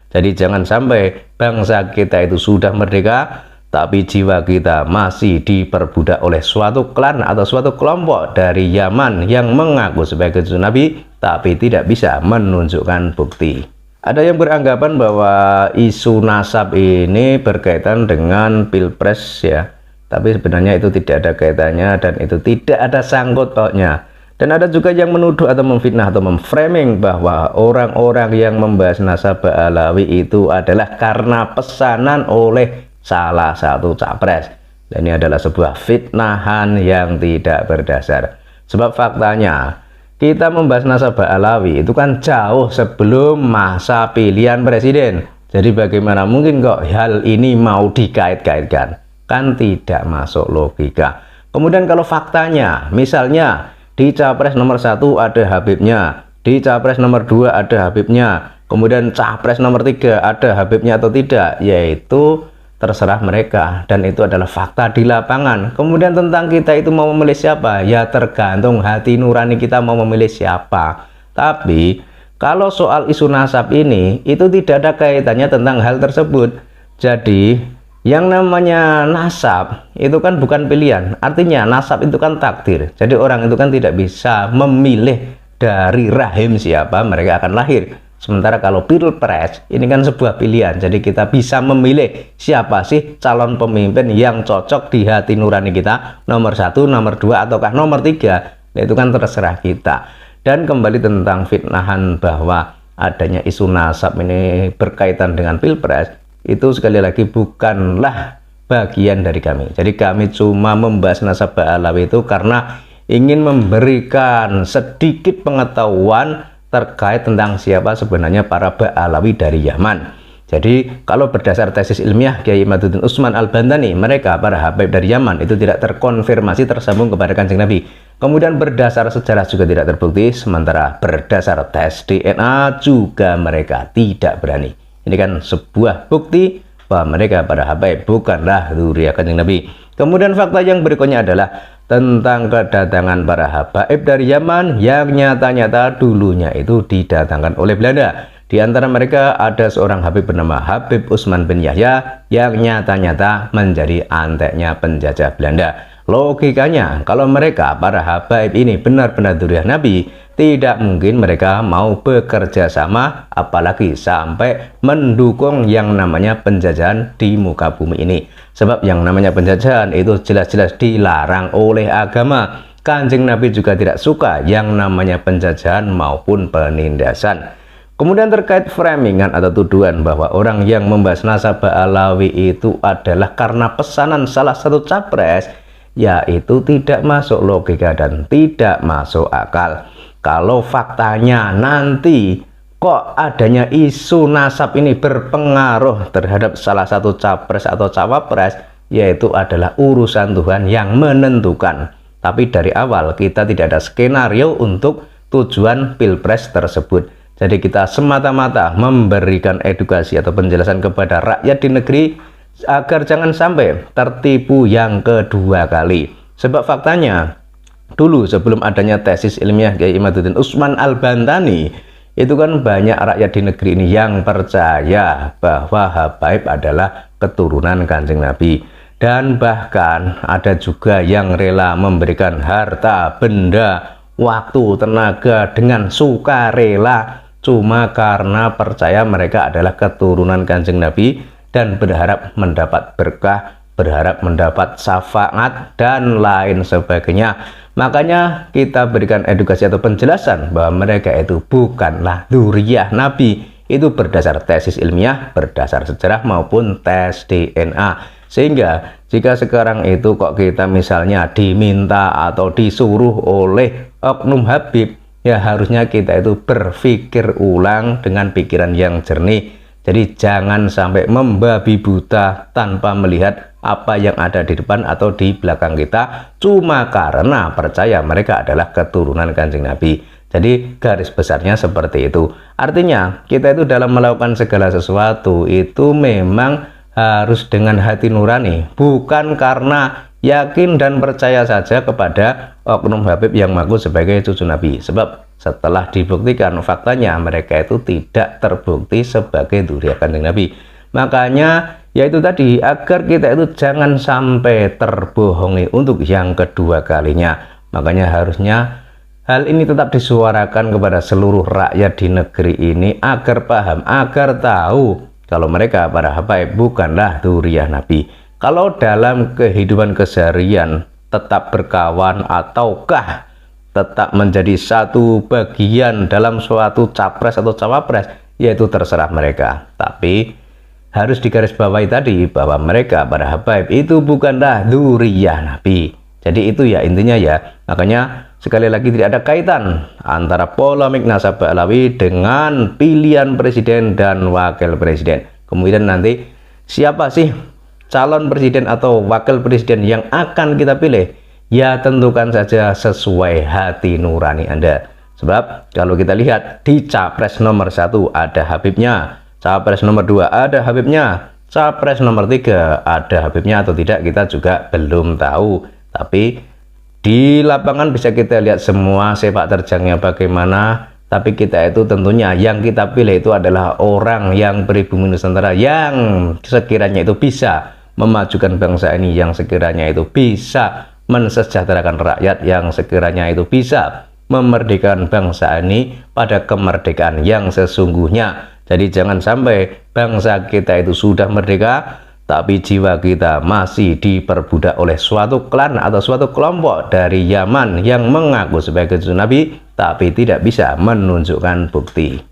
Jadi jangan sampai bangsa kita itu sudah merdeka, tapi jiwa kita masih diperbudak oleh suatu klan atau suatu kelompok dari Yaman yang mengaku sebagai cucu Nabi, tapi tidak bisa menunjukkan bukti. Ada yang beranggapan bahwa isu nasab ini berkaitan dengan pilpres ya, tapi sebenarnya itu tidak ada kaitannya dan itu tidak ada sangkut pautnya. Dan ada juga yang menuduh atau memfitnah atau memframing bahwa orang-orang yang membahas nasab Ba'alawi itu adalah karena pesanan oleh salah satu capres. Dan ini adalah sebuah fitnahan yang tidak berdasar. Sebab faktanya kita membahas nasab Ba'alawi itu kan jauh sebelum masa pilihan presiden. Jadi bagaimana mungkin kok hal ini mau dikait-kaitkan? Kan tidak masuk logika. Kemudian kalau faktanya, misalnya di capres nomor 1 ada Habibnya, di capres nomor 2 ada Habibnya, kemudian capres nomor 3 ada Habibnya atau tidak, yaitu terserah mereka, dan itu adalah fakta di lapangan. Kemudian tentang kita itu mau memilih siapa, ya tergantung hati nurani kita mau memilih siapa. Tapi kalau soal isu nasab ini, itu tidak ada kaitannya tentang hal tersebut. Jadi yang namanya nasab itu kan bukan pilihan, artinya nasab itu kan takdir. Jadi orang itu kan tidak bisa memilih dari rahim siapa mereka akan lahir. Sementara kalau pilpres ini kan sebuah pilihan, jadi kita bisa memilih siapa sih calon pemimpin yang cocok di hati nurani kita, nomor 1, nomor 2, ataukah nomor 3, itu kan terserah kita. Dan kembali tentang fitnahan bahwa adanya isu nasab ini berkaitan dengan pilpres, itu sekali lagi bukanlah bagian dari kami. Jadi kami cuma membahas nasab Ba'alawi itu karena ingin memberikan sedikit pengetahuan terkait tentang siapa sebenarnya para Ba'alawi dari Yaman. Jadi kalau berdasar tesis ilmiah Kiai Imaduddin Utsman Al-Bantani, mereka para Habib dari Yaman itu tidak terkonfirmasi tersambung kepada Kanjeng Nabi. Kemudian berdasar sejarah juga tidak terbukti, sementara berdasar tes DNA juga mereka tidak berani. Ini kan sebuah bukti bahwa mereka para Habib bukanlah dzurriyyah Kanjeng Nabi. Kemudian fakta yang berikutnya adalah tentang kedatangan para habaib dari Yaman yang nyata-nyata dulunya itu didatangkan oleh Belanda. Di antara mereka ada seorang habib bernama Habib Utsman bin Yahya yang nyata-nyata menjadi anteknya penjajah Belanda. Logikanya, kalau mereka para habaib ini benar-benar dzurriyyah Nabi, tidak mungkin mereka mau bekerja sama, apalagi sampai mendukung yang namanya penjajahan di muka bumi ini. Sebab yang namanya penjajahan itu jelas-jelas dilarang oleh agama. Kanjeng Nabi juga tidak suka yang namanya penjajahan maupun penindasan. Kemudian terkait framingan atau tuduhan bahwa orang yang membahas nasab Ba'alawi itu adalah karena pesanan salah satu capres, yaitu tidak masuk logika dan tidak masuk akal. Kalau faktanya nanti kok adanya isu nasab ini berpengaruh terhadap salah satu capres atau cawapres, yaitu adalah urusan Tuhan yang menentukan. Tapi dari awal kita tidak ada skenario untuk tujuan pilpres tersebut. Jadi kita semata-mata memberikan edukasi atau penjelasan kepada rakyat di negeri agar jangan sampai tertipu yang kedua kali. Sebab faktanya dulu sebelum adanya tesis ilmiah Kiai Imaduddin Utsman Al-Bantani, itu kan banyak rakyat di negeri ini yang percaya bahwa habaib adalah keturunan Kanjeng Nabi. Dan bahkan ada juga yang rela memberikan harta, benda, waktu, tenaga dengan sukarela cuma karena percaya mereka adalah keturunan Kanjeng Nabi dan berharap mendapat berkah, berharap mendapat syafaat dan lain sebagainya. Makanya kita berikan edukasi atau penjelasan bahwa mereka itu bukanlah dzurriyyah Nabi. Itu berdasar tesis ilmiah, berdasar sejarah maupun tes DNA. Sehingga jika sekarang itu kok kita misalnya diminta atau disuruh oleh oknum Habib, ya harusnya kita itu berpikir ulang dengan pikiran yang jernih. Jadi jangan sampai membabi buta tanpa melihat apa yang ada di depan atau di belakang kita cuma karena percaya mereka adalah keturunan Kanjeng Nabi. Jadi garis besarnya seperti itu. Artinya kita itu dalam melakukan segala sesuatu itu memang harus dengan hati nurani, bukan karena yakin dan percaya saja kepada oknum Habib yang mengaku sebagai cucu Nabi. Sebab setelah dibuktikan faktanya mereka itu tidak terbukti sebagai dzurriyyah Kanjeng Nabi. Makanya yaitu tadi, agar kita itu jangan sampai terbohongi untuk yang kedua kalinya. Makanya harusnya hal ini tetap disuarakan kepada seluruh rakyat di negeri ini agar paham, agar tahu kalau mereka para habaib bukanlah dzurriyyah Nabi. Kalau dalam kehidupan keseharian tetap berkawan ataukah tetap menjadi satu bagian dalam suatu capres atau cawapres, yaitu terserah mereka. Tapi harus digarisbawahi tadi bahwa mereka para habaib itu bukanlah dzurriyyah Nabi. Jadi itu ya intinya ya. Makanya sekali lagi tidak ada kaitan antara polemik nasab Ba'alawi dengan pilihan presiden dan wakil presiden. Kemudian nanti siapa sih calon presiden atau wakil presiden yang akan kita pilih? Ya tentukan saja sesuai hati nurani Anda. Sebab kalau kita lihat di capres nomor 1 ada Habibnya, capres nomor 2 ada Habibnya, capres nomor 3 ada Habibnya atau tidak kita juga belum tahu. Tapi di lapangan bisa kita lihat semua sepak terjangnya bagaimana. Tapi kita itu tentunya yang kita pilih itu adalah orang yang pribumi Nusantara, yang sekiranya itu bisa memajukan bangsa ini, yang sekiranya itu bisa mensejahterakan rakyat, yang sekiranya itu bisa memerdekakan bangsa ini pada kemerdekaan yang sesungguhnya. Jadi jangan sampai bangsa kita itu sudah merdeka tapi jiwa kita masih diperbudak oleh suatu klan atau suatu kelompok dari Yaman yang mengaku sebagai cucu Nabi tapi tidak bisa menunjukkan bukti.